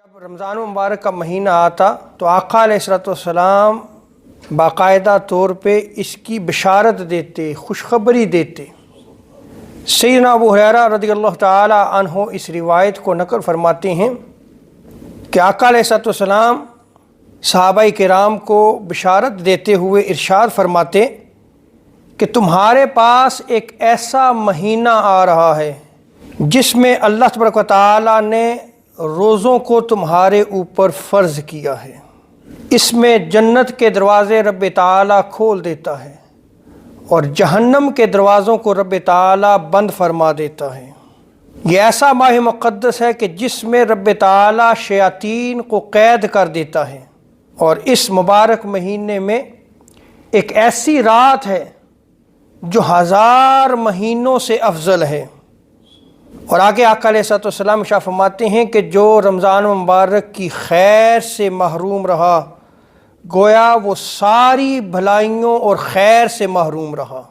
جب رمضان مبارک کا مہینہ آتا تو آقا علیہ السلام باقاعدہ طور پہ اس کی بشارت دیتے، خوشخبری دیتے۔ سیدنا ابو ہریرہ رضی اللہ تعالی عنہ اس روایت کو نقل فرماتے ہیں کہ آقا علیہ السلام صحابہ کرام کو بشارت دیتے ہوئے ارشاد فرماتے کہ تمہارے پاس ایک ایسا مہینہ آ رہا ہے جس میں اللہ تبارک و تعالی نے روزوں کو تمہارے اوپر فرض کیا ہے۔ اس میں جنت کے دروازے رب تعالی کھول دیتا ہے اور جہنم کے دروازوں کو رب تعالی بند فرما دیتا ہے۔ یہ ایسا ماہ مقدس ہے کہ جس میں رب تعالی شیاطین کو قید کر دیتا ہے، اور اس مبارک مہینے میں ایک ایسی رات ہے جو 1000 مہینوں سے افضل ہے۔ اور آگے آقا علیہ السلام ارشاد فرماتے ہیں کہ جو رمضان مبارک کی خیر سے محروم رہا گویا وہ ساری بھلائیوں اور خیر سے محروم رہا۔